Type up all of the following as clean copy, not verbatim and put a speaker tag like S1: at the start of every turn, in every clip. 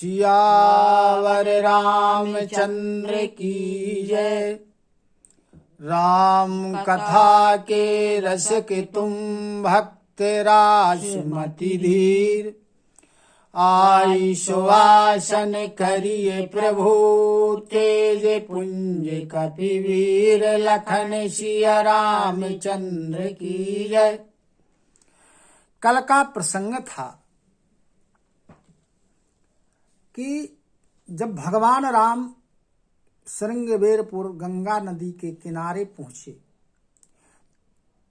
S1: सियावर रामचंद्र की जय। राम कथा के रस के तुम भक्त रासमति धीर। आई सुवासन करिए प्रभु तेज पुंज कपिवीर। लखन सिया रामचंद्र की जय। कल का प्रसंग था कि जब भगवान राम श्रृंगबेरपुर गंगा नदी के किनारे पहुंचे,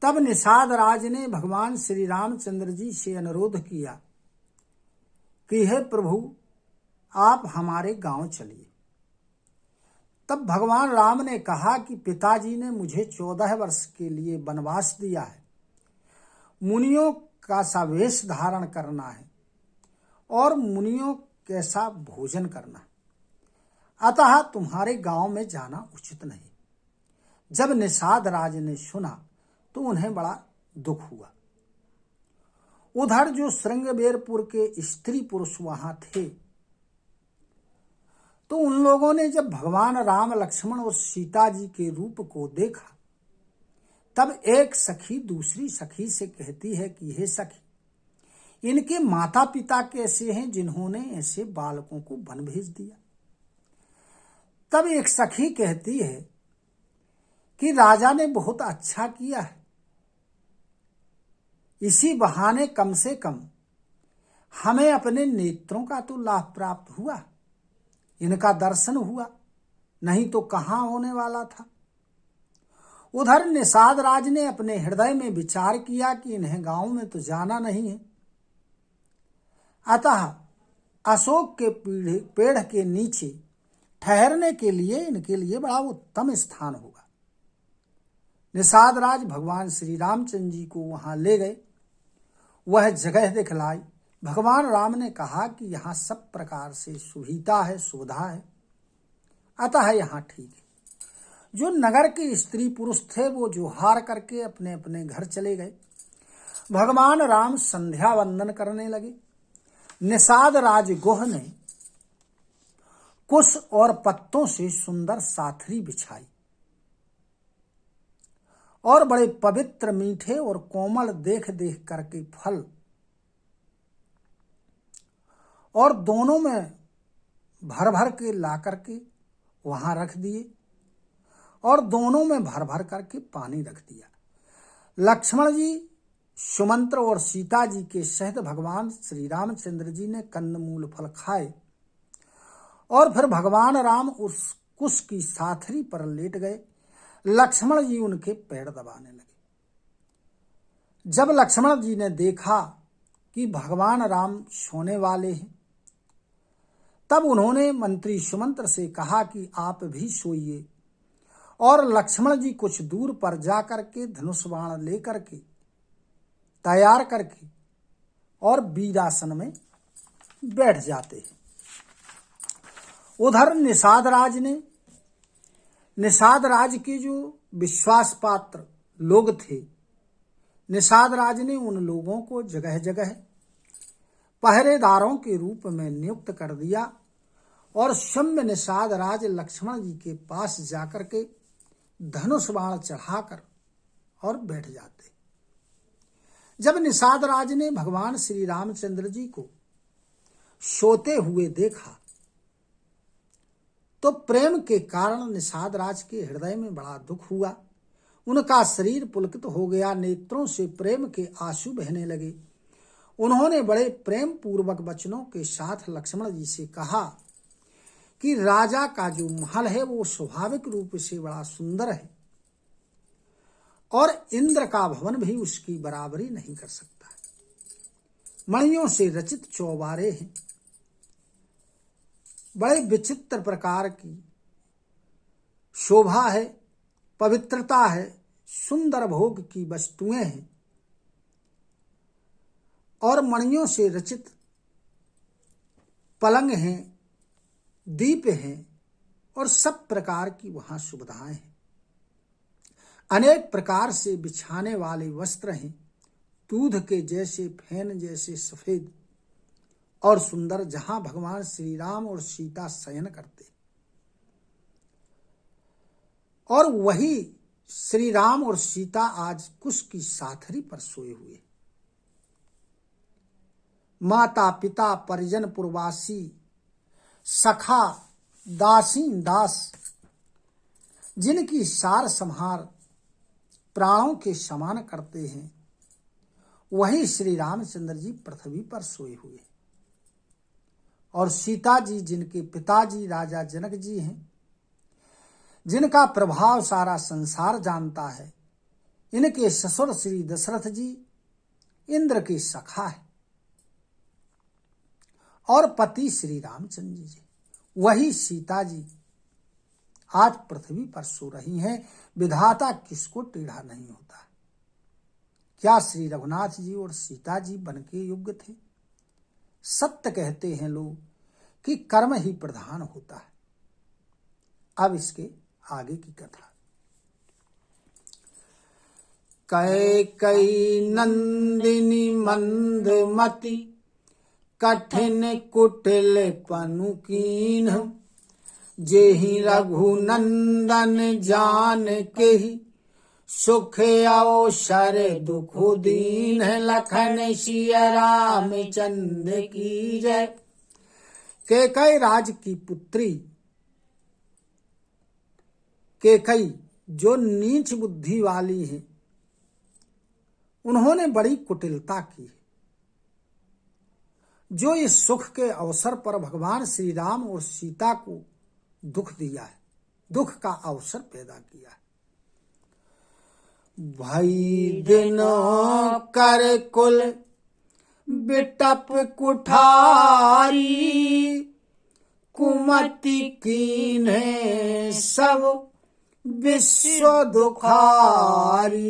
S1: तब निषाद राज ने भगवान श्री रामचंद्र जी से अनुरोध किया कि हे प्रभु, आप हमारे गांव चलिए। तब भगवान राम ने कहा कि पिताजी ने मुझे 14 वर्ष के लिए वनवास दिया है, मुनियों का सा वेश धारण करना है और मुनियों कैसा भोजन करना, अतः तुम्हारे गांव में जाना उचित नहीं। जब निषाद राज ने सुना तो उन्हें बड़ा दुख हुआ। उधर जो श्रृंगबेरपुर के स्त्री पुरुष वहां थे, तो उन लोगों ने जब भगवान राम, लक्ष्मण और सीता जी के रूप को देखा, तब एक सखी दूसरी सखी से कहती है कि हे सखी, इनके माता पिता कैसे हैं जिन्होंने ऐसे बालकों को वन भेज दिया। तब एक सखी कहती है कि राजा ने बहुत अच्छा किया है, इसी बहाने कम से कम हमें अपने नेत्रों का तो लाभ प्राप्त हुआ, इनका दर्शन हुआ, नहीं तो कहां होने वाला था। उधर निषाद राज ने अपने हृदय में विचार किया कि इन्हें गांव में तो जाना नहीं है, अतः अशोक के पेड़ के नीचे ठहरने के लिए इनके लिए बड़ा उत्तम स्थान होगा। निषाद राज भगवान श्री रामचंद्र जी को वहां ले गए, वह जगह दिखलाई। भगवान राम ने कहा कि यहाँ सब प्रकार से सुविधा है, सुविधा है, अतः यहाँ ठीक है। जो नगर के स्त्री पुरुष थे वो जोहार करके अपने अपने घर चले गए। भगवान राम संध्या वंदन करने लगे। निषाद राज गुह ने कुश और पत्तों से सुंदर साथरी बिछाई और बड़े पवित्र, मीठे और कोमल देख देख करके फल और दोनों में भर भर के ला करके वहां रख दिए और दोनों में भर भर करके पानी रख दिया। लक्ष्मण जी, सुमंत्र और सीता जी के सहित भगवान श्री रामचंद्र जी ने कंदमूल फल खाए और फिर भगवान राम उस कुश की साथरी पर लेट गए। लक्ष्मण जी उनके पैर दबाने लगे। जब लक्ष्मण जी ने देखा कि भगवान राम सोने वाले हैं, तब उन्होंने मंत्री सुमंत्र से कहा कि आप भी सोइए, और लक्ष्मण जी कुछ दूर पर जाकर के धनुष बाण लेकर के तैयार करके और वीरासन में बैठ जाते हैं। उधर निषाद राज के जो विश्वास पात्र लोग थे, निषाद राज ने उन लोगों को जगह जगह पहरेदारों के रूप में नियुक्त कर दिया और सौम्य निषाद राज लक्ष्मण जी के पास जाकर के धनुष बाण चढ़ाकर और बैठ जाते। जब निषाद राज ने भगवान श्री रामचंद्र जी को सोते हुए देखा, तो प्रेम के कारण निषाद राज के हृदय में बड़ा दुख हुआ। उनका शरीर पुलकित हो गया, नेत्रों से प्रेम के आंसू बहने लगे। उन्होंने बड़े प्रेम पूर्वक वचनों के साथ लक्ष्मण जी से कहा कि राजा का जो महल है वो स्वाभाविक रूप से बड़ा सुंदर है और इंद्र का भवन भी उसकी बराबरी नहीं कर सकता। मणियों से रचित चौबारे हैं, बड़े विचित्र प्रकार की शोभा है, पवित्रता है, सुंदर भोग की वस्तुएं हैं और मणियों से रचित पलंग हैं, दीप हैं और सब प्रकार की वहां सुविधाएं हैं। अनेक प्रकार से बिछाने वाले वस्त्र हैं, दूध के जैसे, फैन जैसे सफेद और सुंदर जहां भगवान श्री राम और सीता शयन करते, और वही श्री राम और सीता आज कुश की साथरी पर सोए हुए। माता पिता परिजन पुरवासी सखा दासीन दास जिनकी सार संहार प्राणों के समान करते हैं, वही श्री रामचंद्र जी पृथ्वी पर सोए हुए। और सीता जी जिनके पिताजी राजा जनक जी हैं, जिनका प्रभाव सारा संसार जानता है, इनके ससुर श्री दशरथ जी इंद्र के सखा है, और पति श्री रामचंद्र जी, वही सीता जी आज पृथ्वी पर सो रही हैं। विधाता किसको टेढ़ा नहीं होता। क्या श्री रघुनाथ जी और सीता जी बन के योग्य थे? सत्य कहते हैं लोग कि कर्म ही प्रधान होता है। अब इसके आगे की कथा। कैकेयी नंदिनी मंदमती कठिन कुटिल पनु कीन्ह, जेहि रघुनंदन जान के ही सुख अवसर दुख दीन, लखन सिया रामचंद्र की जय। कैकेयी राज की पुत्री कैकेयी जो नीच बुद्धि वाली है, उन्होंने बड़ी कुटिलता की है। जो इस सुख के अवसर पर भगवान श्री राम और सीता को दुख दिया है, दुख का अवसर पैदा किया है। भई दिन कर कुल बिटप कुठारी, कुमति कीन्हे सब विश्व दुखारी।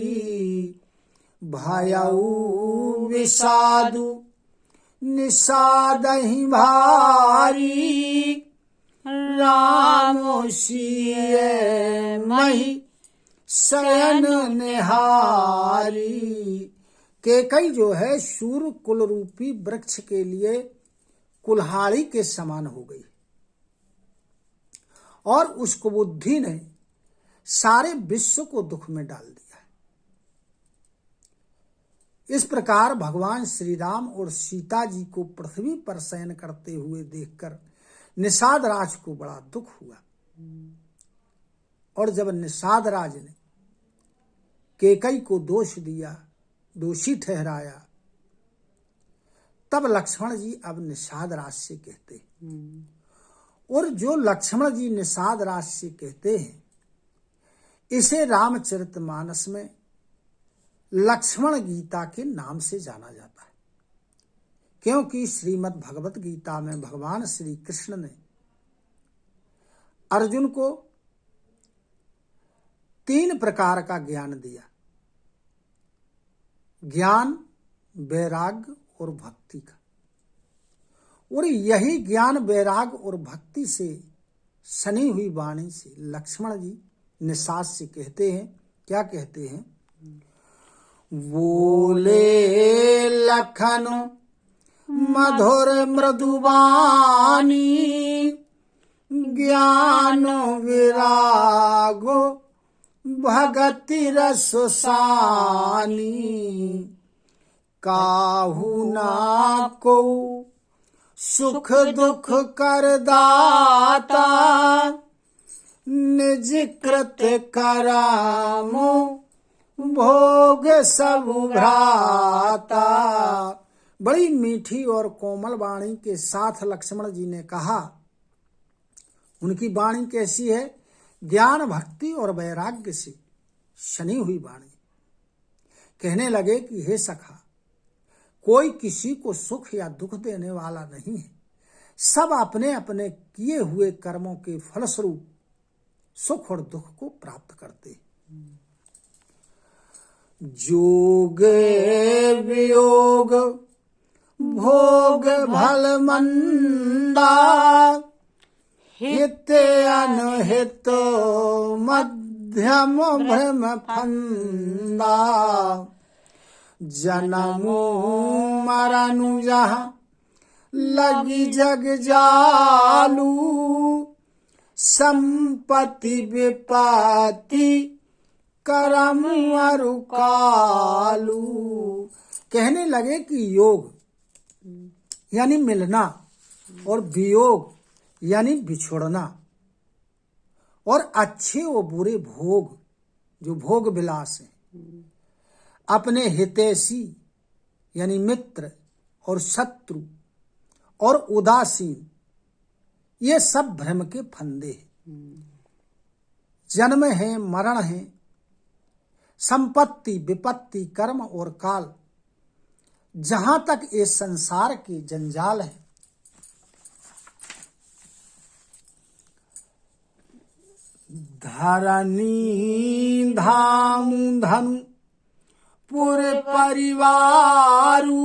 S1: भयउ विषादु निषादहि भारी, राम सिय मही शयन निहारी। कैकेयी जो है शूर कुल रूपी वृक्ष के लिए कुल्हाड़ी के समान हो गई, और उस कुबुद्धि ने सारे विश्व को दुख में डाल दिया। इस प्रकार भगवान श्री राम और सीता जी को पृथ्वी पर शयन करते हुए देखकर निषाद राज को बड़ा दुख हुआ। और जब निषाद राज ने कैकेयी को दोष दिया, दोषी ठहराया, तब लक्ष्मण जी अब निषाद राज से कहते हैं। और जो लक्ष्मण जी निषाद राज से कहते हैं, इसे रामचरितमानस में लक्ष्मण गीता के नाम से जाना जाता है, क्योंकि श्रीमद् भगवत गीता में भगवान श्री कृष्ण ने अर्जुन को 3 प्रकार का ज्ञान दिया, ज्ञान, वैराग्य और भक्ति का। और यही ज्ञान, वैराग्य और भक्ति से सनी हुई वाणी से लक्ष्मण जी निषाद से कहते हैं। क्या कहते हैं? बोले लखन मधुर मृदुवानी, ज्ञान विरागो भगति रससानी। काहू ना को सुख दुख कर दाता, निज कृत करामो भोग सब भ्राता। बड़ी मीठी और कोमल वाणी के साथ लक्ष्मण जी ने कहा। उनकी वाणी कैसी है? ज्ञान, भक्ति और वैराग्य से सनी हुई वाणी। कहने लगे कि हे सखा, कोई किसी को सुख या दुख देने वाला नहीं है। सब अपने अपने किए हुए कर्मों के फलस्वरूप सुख और दुख को प्राप्त करते हैं। जोग वियोग भोग भल मंदा, हित अनहित मध्यम भ्रम फंदा। जन्म मरण जहाँ लगी जग जालू, संपत्ति विपत्ति करम अरु कालू। कहने लगे कि योग यानी मिलना और वियोग यानी बिछुड़ना, और अच्छे और बुरे भोग जो भोग विलास है, अपने हितैषी यानी मित्र और शत्रु और उदासीन, ये सब भ्रम के फंदे हैं। जन्म है, मरण है, संपत्ति विपत्ति कर्म और काल, जहां तक ये संसार के जंजाल है, धरनी धाम धनु पुर परिवारू,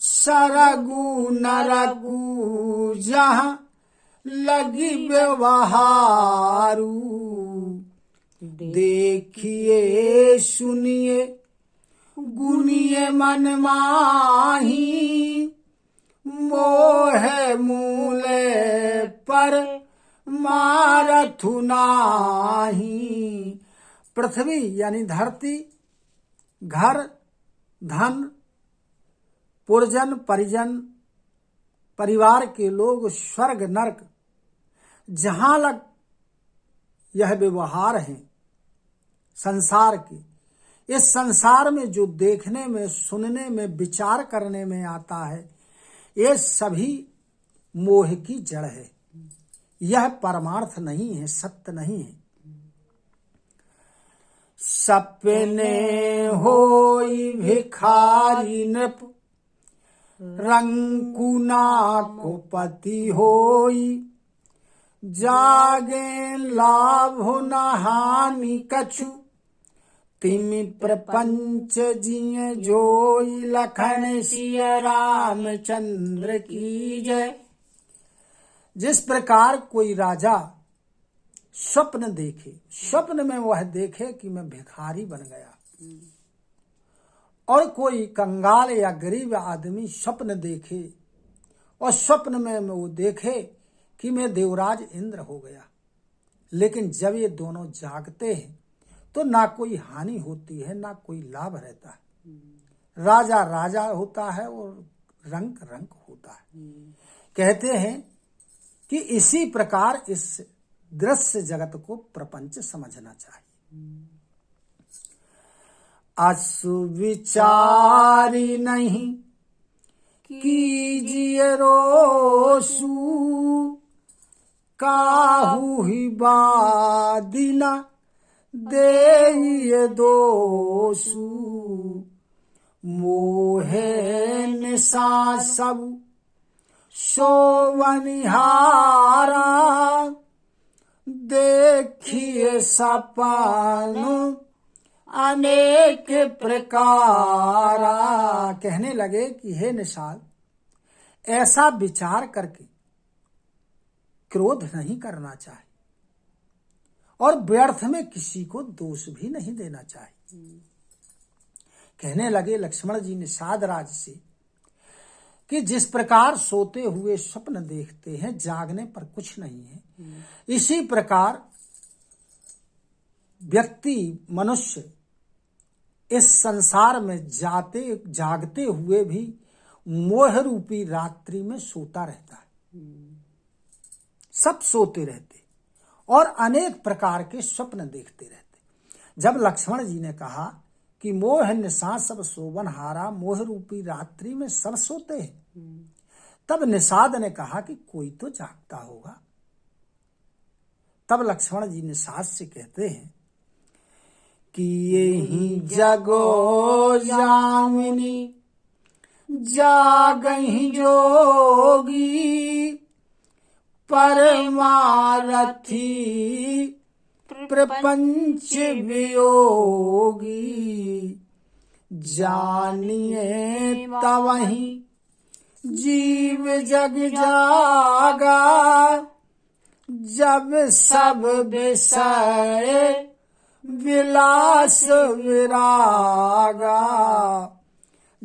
S1: सरगु नरगु जहाँ लगी व्यवहारू। देखिए सुनिए गुनिए मन माही, मोह मूले पर मारथु नाही। पृथ्वी यानी धरती, घर, धन, पुरजन परिजन, परिवार के लोग, स्वर्ग नरक, जहां लग यह व्यवहार है संसार के, इस संसार में जो देखने में, सुनने में, विचार करने में आता है, ये सभी मोह की जड़ है। यह परमार्थ नहीं है, सत्य नहीं है। सपने होई भिखारी नृप, रंकुना को पति होई, जागे लाभ न हानि कछु, तिमि प्रपंच जिय जोई। लखन सिया रामचंद्र की जय। जिस प्रकार कोई राजा स्वप्न देखे, स्वप्न में वह देखे कि मैं भिखारी बन गया, और कोई कंगाल या गरीब आदमी स्वप्न देखे और स्वप्न में वो देखे कि मैं देवराज इंद्र हो गया, लेकिन जब ये दोनों जागते हैं तो ना कोई हानि होती है, ना कोई लाभ रहता है। राजा राजा होता है और रंक रंक होता है। कहते हैं कि इसी प्रकार इस दृश्य जगत को प्रपंच समझना चाहिए। असुविचारी नहीं कीजिए रोसु, काहू ही बादिना देइए दोसु। मोहे निशा सब सोवनिहारा, देखिए सपन अनेक प्रकारा। कहने लगे कि हे निषाद, ऐसा विचार करके क्रोध नहीं करना चाहिए और व्यर्थ में किसी को दोष भी नहीं देना चाहिए। कहने लगे लक्ष्मण जी निषाद राज से कि जिस प्रकार सोते हुए स्वप्न देखते हैं, जागने पर कुछ नहीं है, इसी प्रकार व्यक्ति मनुष्य इस संसार में जागते हुए भी मोह रूपी रात्रि में सोता रहता है। सब सोते रहते और अनेक प्रकार के स्वप्न देखते रहते। जब लक्ष्मण जी ने कहा कि मोह निशा सब सोवन हारा, मोह रूपी रात्रि में सब सोते हैं, तब निषाद ने कहा कि कोई तो जागता होगा। तब लक्ष्मण जी निषाद से कहते हैं कि यही जगो जामिनी, जागहि जोगी, परमारथी प्रपंच वियोगी। जानिए तवहि जीव जग जागा, जब सब विषय विलास विरागा।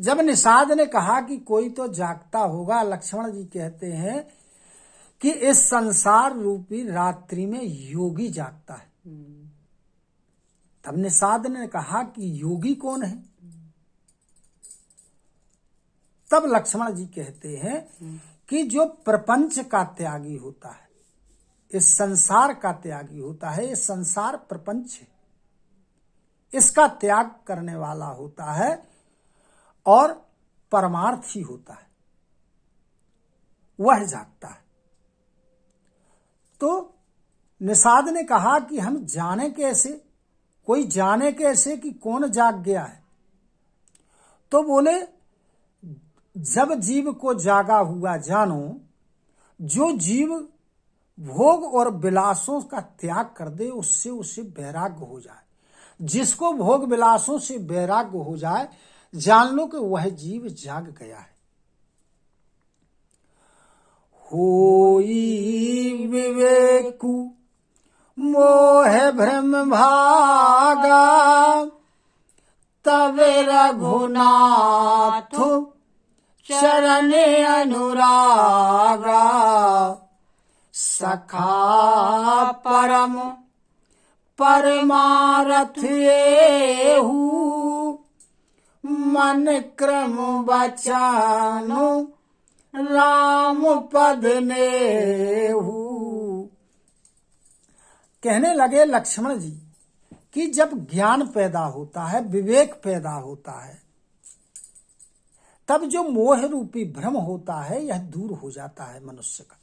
S1: जब निषाद ने कहा कि कोई तो जागता होगा, लक्ष्मण जी कहते हैं कि इस संसार रूपी रात्रि में योगी जागता है। तब निषाद ने कहा कि योगी कौन है? तब लक्ष्मण जी कहते हैं कि जो प्रपंच का त्यागी होता है, इस संसार का त्यागी होता है, ये संसार प्रपंच है, इसका त्याग करने वाला होता है और परमार्थी होता है, वह जागता है। तो निषाद ने कहा कि हम जाने कैसे, कोई जाने कैसे कि कौन जाग गया है? तो बोले जब जीव को जागा हुआ जानो, जो जीव भोग और विलासों का त्याग कर दे उससे उसे वैराग्य हो जाए। जिसको भोग विलासों से वैराग्य हो जाए, जान लो कि वह जीव जाग गया है। होई विवेकु मोह भ्रम भागा, तब रघुनाथ चरण अनुरागा, सखा परम परमारथ एहु, मन क्रम बचानो राम पद नेहु। कहने लगे लक्ष्मण जी कि जब ज्ञान पैदा होता है, विवेक पैदा होता है, तब जो मोह रूपी भ्रम होता है यह दूर हो जाता है मनुष्य का।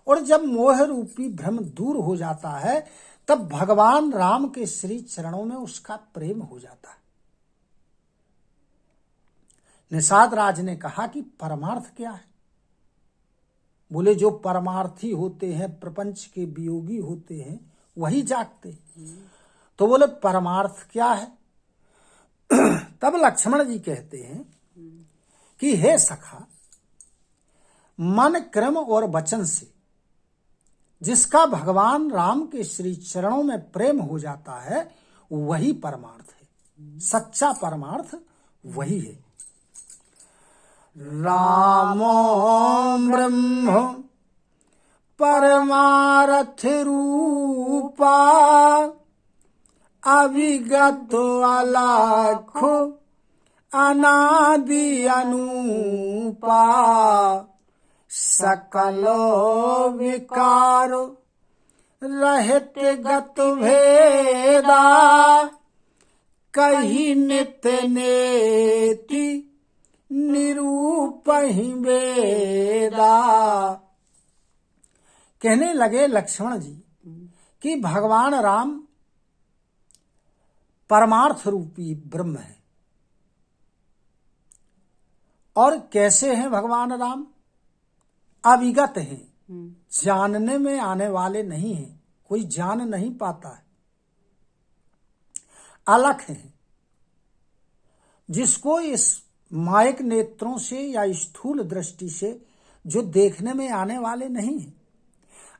S1: और जब मोह रूपी भ्रम दूर हो जाता है, तब भगवान राम के श्री चरणों में उसका प्रेम हो जाता है। निषाद राज ने कहा कि परमार्थ क्या है? बोले जो परमार्थी होते हैं, प्रपंच के वियोगी होते हैं, वही जागते। तो बोले परमार्थ क्या है? तब लक्ष्मण जी कहते हैं कि हे सखा, मन क्रम और वचन से जिसका भगवान राम के श्री चरणों में प्रेम हो जाता है, वही परमार्थ है। सच्चा परमार्थ वही है। रामो ब्रह्म परमारथ रूपा, अविगत अलखो अनादि अनूपा, सकलो विकार रहित गत भेदा, कही नित्य नेति निरूपहि वेदा। कहने लगे लक्ष्मण जी कि भगवान राम परमार्थ रूपी ब्रह्म है। और कैसे हैं भगवान राम? अविगत हैं, जानने में आने वाले नहीं हैं, कोई जान नहीं पाता है। अलख हैं, जिसको इस मायक नेत्रों से या स्थूल दृष्टि से जो देखने में आने वाले नहीं हैं।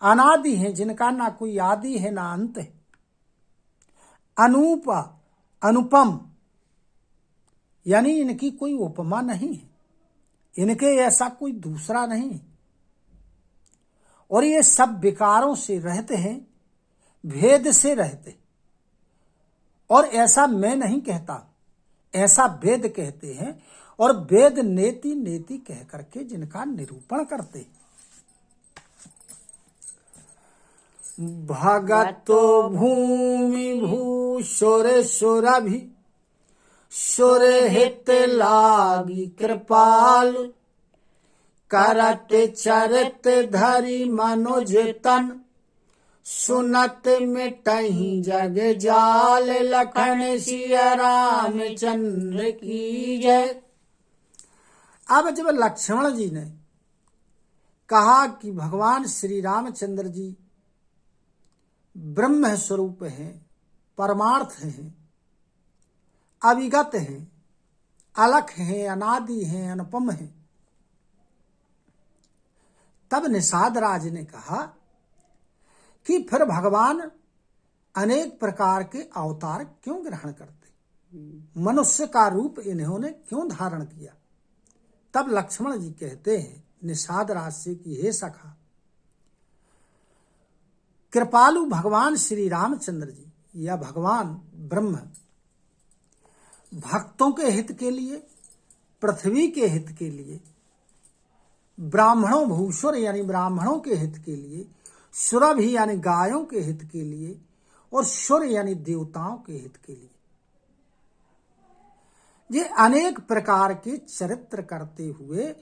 S1: अनादि हैं, जिनका ना कोई आदि है ना अंत है। अनूपा, अनुपम, यानी इनकी कोई उपमा नहीं है, इनके ऐसा कोई दूसरा नहीं है। और ये सब विकारों से रहते हैं, भेद से रहते। और ऐसा मैं नहीं कहता, ऐसा वेद कहते हैं। और वेद नेति नेति कह करके जिनका निरूपण करते। भगतो भूमि भूषुर सुरभि, सुर हित लागी कृपाल, करत चरित धरि मनुज तन, सुनत मिटहि जग जाल, लखन सिया रामचंद्र की जय। अब जब लक्ष्मण जी ने कहा कि भगवान श्री रामचंद्र जी ब्रह्म स्वरूप हैं, परमार्थ हैं, अविगत हैं, अलख हैं, अनादि हैं, अनुपम हैं, तब निषाद राज ने कहा कि फिर भगवान अनेक प्रकार के अवतार क्यों ग्रहण करते? मनुष्य का रूप इन्होंने क्यों धारण किया। तब लक्ष्मण जी कहते हैं निषाद राज से कि हे सखा, कृपालु भगवान श्री रामचंद्र जी या भगवान ब्रह्म भक्तों के हित के लिए, पृथ्वी के हित के लिए, ब्राह्मणों भूसुर यानी ब्राह्मणों के हित के लिए, सुरभि यानी गायों के हित के लिए और सुर यानी देवताओं के हित के लिए ये अनेक प्रकार के चरित्र करते हुए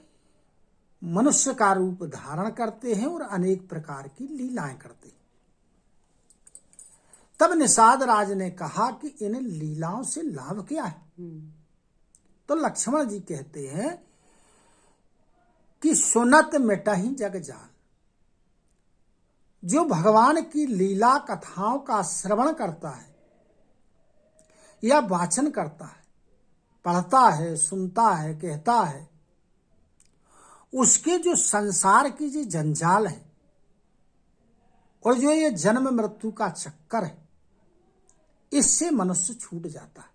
S1: मनुष्य का रूप धारण करते हैं और अनेक प्रकार की लीलाएं करते हैं। तब निषाद राज ने कहा कि इन लीलाओं से लाभ क्या है। तो लक्ष्मण जी कहते हैं कि सुनत मिटहि जग जाल। जो भगवान की लीला कथाओं का श्रवण करता है या वाचन करता है, पढ़ता है, सुनता है, कहता है, उसके जो संसार की जो जंजाल है और जो ये जन्म मृत्यु का चक्कर है, इससे मनुष्य छूट जाता है।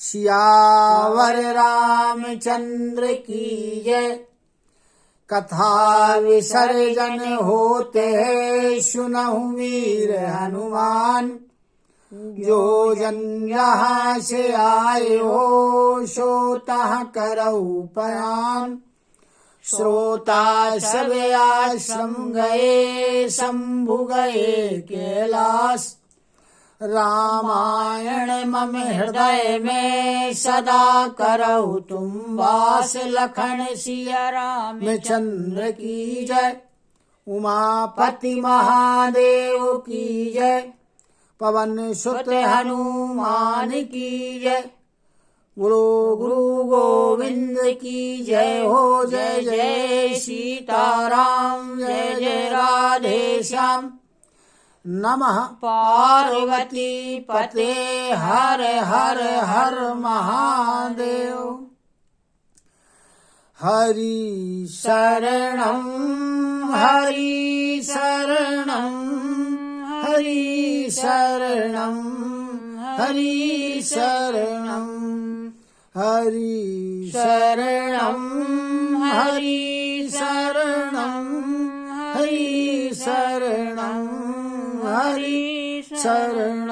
S1: सियावर रामचंद्र की जय। कथा विसर्जन होते सुनहु वीर हनुमान। जो जन यहाँ से आए हो सो तहाँ करऊ पयान। श्रोता सब आश्रम गए शंभु गए कैलाश। रामायण मम हृदय में सदा करऊ तुम वास। लखन सिया रामचंद्र की जय। उमापति महादेव की जय। पवन सुत हनुमान की जय। गुरु गुरु गोविंद की जय हो। जय जय सीताराम, जय जय राधे श्याम। नमः पार्वती पते हर हर हर महादेव। हरि शरणं हरि शरणं हरि शरणं हरि शरणं हरि शरणं हरि शरणं हरि शरणं हरि शरणं।